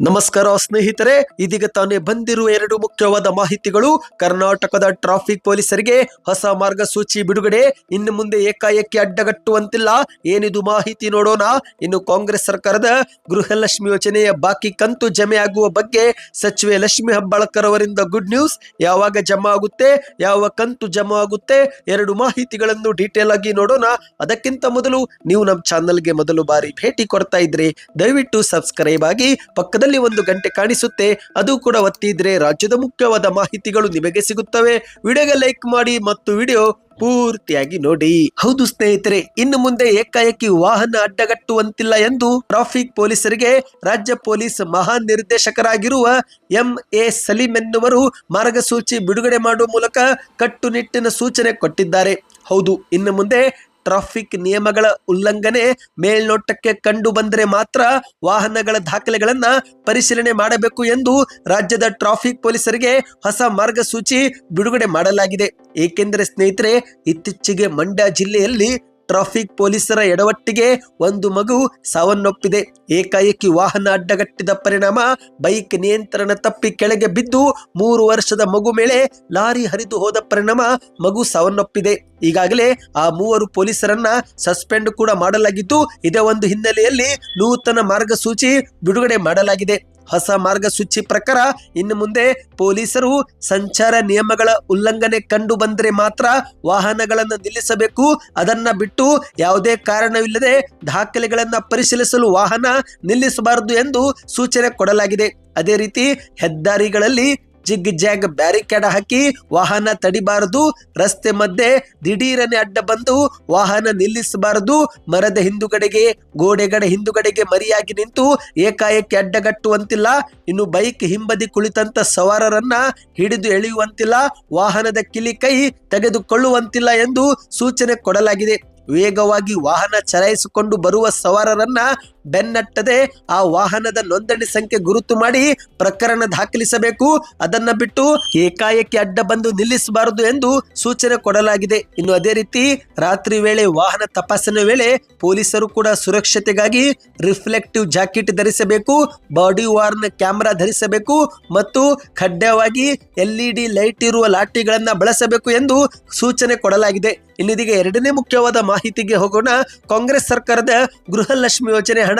ನಮಸ್ಕಾರ ಸ್ನೇಹಿತರೆ, ಇದೀಗ ತಾನೇ ಬಂದಿರುವ ಎರಡು ಮುಖ್ಯವಾದ ಮಾಹಿತಿಗಳು. ಕರ್ನಾಟಕದ ಟ್ರಾಫಿಕ್ ಪೊಲೀಸರಿಗೆ ಹೊಸ ಮಾರ್ಗಸೂಚಿ ಬಿಡುಗಡೆ. ಇನ್ನು ಮುಂದೆ ಏಕಾಏಕಿ ಅಡ್ಡಗಟ್ಟುವಂತಿಲ್ಲ. ಏನಿದು ಮಾಹಿತಿ ನೋಡೋಣ. ಇನ್ನು ಕಾಂಗ್ರೆಸ್ ಸರ್ಕಾರದ ಗೃಹಲಕ್ಷ್ಮಿ ಯೋಜನೆಯ ಬಾಕಿ ಕಂತು ಜಮೆ ಆಗುವ ಬಗ್ಗೆ ಸಚಿವೆ ಲಕ್ಷ್ಮಿ ಹೆಬ್ಬಾಳ್ಕರ್ ಅವರಿಂದ ಗುಡ್ ನ್ಯೂಸ್. ಯಾವಾಗ ಜಮಾ ಆಗುತ್ತೆ, ಯಾವ ಕಂತು ಜಮಾ ಆಗುತ್ತೆ, ಎರಡು ಮಾಹಿತಿಗಳನ್ನು ಡೀಟೇಲ್ ಆಗಿ ನೋಡೋಣ. ಅದಕ್ಕಿಂತ ಮೊದಲು ನೀವು ನಮ್ಮ ಚಾನಲ್ಗೆ ಮೊದಲು ಬಾರಿ ಭೇಟಿ ಕೊಡ್ತಾ ಇದ್ರೆ ದಯವಿಟ್ಟು ಸಬ್ಸ್ಕ್ರೈಬ್ ಆಗಿ, ಪಕ್ಕದಲ್ಲಿ ಒಂದು ಗಂಟೆ ಕಾಣಿಸುತ್ತೆ, ಅದು ಕೂಡ ಒತ್ತಿದ್ರೆ ರಾಜ್ಯದ ಮುಖ್ಯವಾದ ಮಾಹಿತಿಗಳು ನಿಮಗೆ ಸಿಗುತ್ತವೆ. ವಿಡಿಯೋಗೆ ಲೈಕ್ ಮಾಡಿ ಮತ್ತು ವಿಡಿಯೋ ಪೂರ್ತಿಯಾಗಿ ನೋಡಿ. ಹೌದು ಸ್ನೇಹಿತರೆ, ಇನ್ನು ಮುಂದೆ ಏಕಾಏಕಿ ವಾಹನ ಅಡ್ಡಗಟ್ಟುವಂತಿಲ್ಲ ಎಂದು ಟ್ರಾಫಿಕ್ ಪೊಲೀಸರಿಗೆ ರಾಜ್ಯ ಪೊಲೀಸ್ ಮಹಾನಿರ್ದೇಶಕರಾಗಿರುವ MA ಸಲೀಂ ಎನ್ನುವರು ಮಾರ್ಗಸೂಚಿ ಬಿಡುಗಡೆ ಮಾಡುವ ಮೂಲಕ ಕಟ್ಟುನಿಟ್ಟಿನ ಸೂಚನೆ ಕೊಟ್ಟಿದ್ದಾರೆ. ಹೌದು, ಇನ್ನು ಮುಂದೆ ಟ್ರಾಫಿಕ್ ನಿಯಮಗಳ ಉಲ್ಲಂಘನೆ ಮೇಲ್ನೋಟಕ್ಕೆ ಕಂಡು ಬಂದರೆ ಮಾತ್ರ ವಾಹನಗಳ ದಾಖಲೆಗಳನ್ನ ಪರಿಶೀಲನೆ ಮಾಡಬೇಕು ಎಂದು ರಾಜ್ಯದ ಟ್ರಾಫಿಕ್ ಪೊಲೀಸರಿಗೆ ಹೊಸ ಮಾರ್ಗಸೂಚಿ ಬಿಡುಗಡೆ ಮಾಡಲಾಗಿದೆ. ಏಕೆಂದರೆ ಸ್ನೇಹಿತರೆ, ಇತ್ತೀಚೆಗೆ ಮಂಡ್ಯ ಜಿಲ್ಲೆಯಲ್ಲಿ ಟ್ರಾಫಿಕ್ ಪೊಲೀಸರ ಎಡವಟ್ಟಿಗೆ ಒಂದು ಮಗು ಸಾವನ್ನಪ್ಪಿದೆ. ಏಕಾಏಕಿ ವಾಹನ ಅಡ್ಡಗಟ್ಟಿದ ಪರಿಣಾಮ ಬೈಕ್ ನಿಯಂತ್ರಣ ತಪ್ಪಿ ಕೆಳಗೆ ಬಿದ್ದು 3 ವರ್ಷದ ಮಗು ಮೇಲೆ ಲಾರಿ ಹರಿದು ಹೋದ ಪರಿಣಾಮ ಮಗು ಸಾವನ್ನಪ್ಪಿದೆ. ಈಗಾಗಲೇ ಆ 3 ಪೊಲೀಸರನ್ನ ಸಸ್ಪೆಂಡ್ ಕೂಡ ಮಾಡಲಾಗಿದ್ದು, ಇದೇ ಒಂದು ಹಿನ್ನೆಲೆಯಲ್ಲಿ ನೂತನ ಮಾರ್ಗಸೂಚಿ ಬಿಡುಗಡೆ ಮಾಡಲಾಗಿದೆ. ಹೊಸ ಮಾರ್ಗಸೂಚಿ ಪ್ರಕಾರ ಇನ್ನು ಮುಂದೆ ಪೊಲೀಸರು ಸಂಚಾರ ನಿಯಮಗಳ ಉಲ್ಲಂಘನೆ ಕಂಡು ಬಂದರೆ ಮಾತ್ರ ವಾಹನಗಳನ್ನು ನಿಲ್ಲಿಸಬೇಕು. ಅದನ್ನ ಬಿಟ್ಟು ಯಾವುದೇ ಕಾರಣವಿಲ್ಲದೆ ದಾಖಲೆಗಳನ್ನ ಪರಿಶೀಲಿಸಲು ವಾಹನ ನಿಲ್ಲಿಸಬಾರದು ಎಂದು ಸೂಚನೆ ಕೊಡಲಾಗಿದೆ. ಅದೇ ರೀತಿ ಹೆದ್ದಾರಿಗಳಲ್ಲಿ ಜಿಗ್ ಜಾಗ್ ಬ್ಯಾರಿಕೇಡ್ ಹಾಕಿ ವಾಹನ ತಡಿಬಾರದು. ರಸ್ತೆ ಮಧ್ಯೆ ದಿಢೀರನೆ ಅಡ್ಡ ಬಂದು ವಾಹನ ನಿಲ್ಲಿಸಬಾರದು. ಮರದ ಹಿಂದುಗಡೆಗೆ, ಗೋಡೆಗಳ ಹಿಂದುಗಡೆಗೆ ಮರಿಯಾಗಿ ನಿಂತು ಏಕಾಏಕಿ ಅಡ್ಡಗಟ್ಟುವಂತಿಲ್ಲ. ಇನ್ನು ಬೈಕ್ ಹಿಂಬದಿ ಕುಳಿತಂತ ಸವಾರರನ್ನ ಹಿಡಿದು ಎಳೆಯುವಂತಿಲ್ಲ. ವಾಹನದ ಕಿಲಿ ಕೈ ತೆಗೆದುಕೊಳ್ಳುವಂತಿಲ್ಲ ಎಂದು ಸೂಚನೆ ಕೊಡಲಾಗಿದೆ. ವೇಗವಾಗಿ ವಾಹನ ಚಲಾಯಿಸಿಕೊಂಡು ಬರುವ ಸವಾರರನ್ನ ಬೆನ್ನಟ್ಟದೆ ಆ ವಾಹನದ ನೋಂದಣಿ ಸಂಖ್ಯೆ ಗುರುತು ಮಾಡಿ ಪ್ರಕರಣ ದಾಖಲಿಸಬೇಕು. ಅದನ್ನ ಬಿಟ್ಟು ಏಕಾಏಕಿ ಅಡ್ಡ ಬಂದು ನಿಲ್ಲಿಸಬಾರದು ಎಂದು ಸೂಚನೆ ಕೊಡಲಾಗಿದೆ. ಇನ್ನು ಅದೇ ರೀತಿ ರಾತ್ರಿ ವೇಳೆ ವಾಹನ ತಪಾಸಣೆ ವೇಳೆ ಪೊಲೀಸರು ಕೂಡ ಸುರಕ್ಷತೆಗಾಗಿ ರಿಫ್ಲೆಕ್ಟಿವ್ ಜಾಕೆಟ್ ಧರಿಸಬೇಕು, ಬಾಡಿ ವಾರ್ನ್ ಕ್ಯಾಮೆರಾ ಧರಿಸಬೇಕು ಮತ್ತು ಕಡ್ಡಾಯವಾಗಿ LED ಲೈಟ್ ಇರುವ ಲಾಠಿಗಳನ್ನ ಬಳಸಬೇಕು ಎಂದು ಸೂಚನೆ ಕೊಡಲಾಗಿದೆ. ಇನ್ನಿದೀಗ ಎರಡನೇ ಮುಖ್ಯವಾದ ಮಾಹಿತಿಗೆ ಹೋಗೋಣ. ಕಾಂಗ್ರೆಸ್ ಸರ್ಕಾರದ ಗೃಹಲಕ್ಷ್ಮಿ ಯೋಜನೆ ಹಣ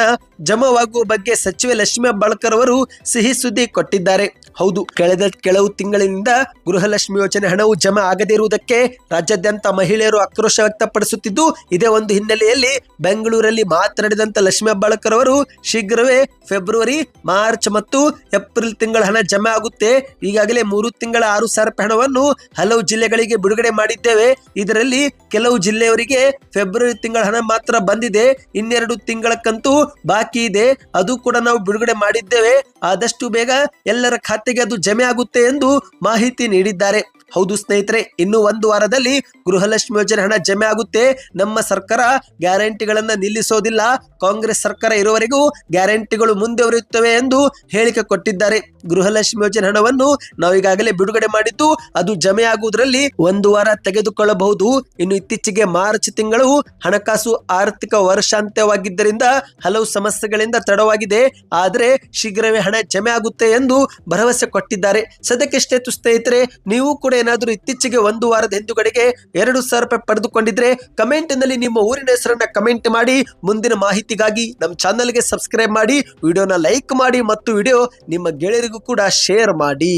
ಜಮಾವಾಗುವ ಬಗ್ಗೆ ಸಚಿವೆ ಲಕ್ಷ್ಮಿ ಹೆಬ್ಬಾಳ್ಕರ್ ಅವರು ಸಿಹಿ ಸುದ್ದಿ ಕೊಟ್ಟಿದ್ದಾರೆ. ಹೌದು, ಕಳೆದ ಕೆಲವು ತಿಂಗಳಿನಿಂದ ಗೃಹಲಕ್ಷ್ಮಿ ಯೋಜನೆ ಹಣವು ಜಮಾ ಆಗದೇ ಇರುವುದಕ್ಕೆ ರಾಜ್ಯಾದ್ಯಂತ ಮಹಿಳೆಯರು ಆಕ್ರೋಶ ವ್ಯಕ್ತಪಡಿಸುತ್ತಿದ್ದು, ಇದೇ ಒಂದು ಹಿನ್ನೆಲೆಯಲ್ಲಿ ಬೆಂಗಳೂರಲ್ಲಿ ಮಾತನಾಡಿದಂತ ಲಕ್ಷ್ಮಿ ಹೆಬ್ಬಾಳ್ಕರ್ ಅವರು ಶೀಘ್ರವೇ ಫೆಬ್ರವರಿ, ಮಾರ್ಚ್ ಮತ್ತು ಏಪ್ರಿಲ್ ತಿಂಗಳ ಹಣ ಜಮಾ ಆಗುತ್ತೆ. ಈಗಾಗಲೇ 3 ತಿಂಗಳ 6,000 ರೂಪಾಯಿ ಹಣವನ್ನು ಹಲವು ಜಿಲ್ಲೆಗಳಿಗೆ ಬಿಡುಗಡೆ ಮಾಡಿದ್ದೇವೆ. ಇದರಲ್ಲಿ ಕೆಲವು ಜಿಲ್ಲೆಯವರಿಗೆ ಫೆಬ್ರವರಿ ತಿಂಗಳ ಹಣ ಮಾತ್ರ ಬಂದಿದೆ. 2 ತಿಂಗಳ ಕಂತು ಬಾಕಿ ಇದೆ, ಅದು ಕೂಡ ನಾವು ಬಿಡುಗಡೆ ಮಾಡಿದ್ದೇವೆ. ಆದಷ್ಟು ಬೇಗ ಎಲ್ಲರ ಖಾತೆಗೆ ಅದು ಜಮೆ ಆಗುತ್ತೆ ಎಂದು ಮಾಹಿತಿ ನೀಡಿದ್ದಾರೆ. ಹೌದು ಸ್ನೇಹಿತರೆ, ಇನ್ನು 1 ವಾರದಲ್ಲಿ ಗೃಹಲಕ್ಷ್ಮಿ ಯೋಜನೆ ಹಣ ಜಮೆ ಆಗುತ್ತೆ. ನಮ್ಮ ಸರ್ಕಾರ ಗ್ಯಾರಂಟಿಗಳನ್ನ ನಿಲ್ಲಿಸೋದಿಲ್ಲ. ಕಾಂಗ್ರೆಸ್ ಸರ್ಕಾರ ಇರುವವರೆಗೂ ಗ್ಯಾರಂಟಿಗಳು ಮುಂದುವರಿಯುತ್ತವೆ ಎಂದು ಹೇಳಿಕೆ ಕೊಟ್ಟಿದ್ದಾರೆ. ಗೃಹಲಕ್ಷ್ಮಿ ಯೋಜನೆ ಹಣವನ್ನು ನಾವು ಈಗಾಗಲೇ ಬಿಡುಗಡೆ ಮಾಡಿದ್ದು, ಅದು ಜಮೆ ಆಗುವುದರಲ್ಲಿ 1 ವಾರ ತೆಗೆದುಕೊಳ್ಳಬಹುದು. ಇನ್ನು ಇತ್ತೀಚೆಗೆ ಮಾರ್ಚ್ ತಿಂಗಳು ಹಣಕಾಸು ಆರ್ಥಿಕ ವರ್ಷಾಂತ್ಯವಾಗಿದ್ದರಿಂದ ಹಲವು ಸಮಸ್ಯೆಗಳಿಂದ ತಡವಾಗಿದೆ. ಆದರೆ ಶೀಘ್ರವೇ ಹಣ ಜಮೆ ಆಗುತ್ತೆ ಎಂದು ಭರವಸೆ ಕೊಟ್ಟಿದ್ದಾರೆ. ಸದ್ಯಕ್ಕೆಷ್ಟೇ ಸ್ನೇಹಿತರೆ, ನೀವು ಕೂಡ ಏನಾದರೂ ಇತ್ತೀಚೆಗೆ 1 ವಾರದ ಹಿಂದುಗಡೆಗೆ 2,000 ರೂಪಾಯಿ ಪಡೆದುಕೊಂಡಿದ್ರೆ ಕಮೆಂಟ್ ನಲ್ಲಿ ನಿಮ್ಮ ಊರಿನ ಹೆಸರನ್ನ ಕಮೆಂಟ್ ಮಾಡಿ. ಮುಂದಿನ ಮಾಹಿತಿಗಾಗಿ ನಮ್ಮ ಚಾನಲ್ಗೆ ಸಬ್ಸ್ಕ್ರೈಬ್ ಮಾಡಿ, ವಿಡಿಯೋನ ಲೈಕ್ ಮಾಡಿ ಮತ್ತು ವಿಡಿಯೋ ನಿಮ್ಮ ಗೆಳೆಯರಿಗೂ ಕೂಡ ಶೇರ್ ಮಾಡಿ.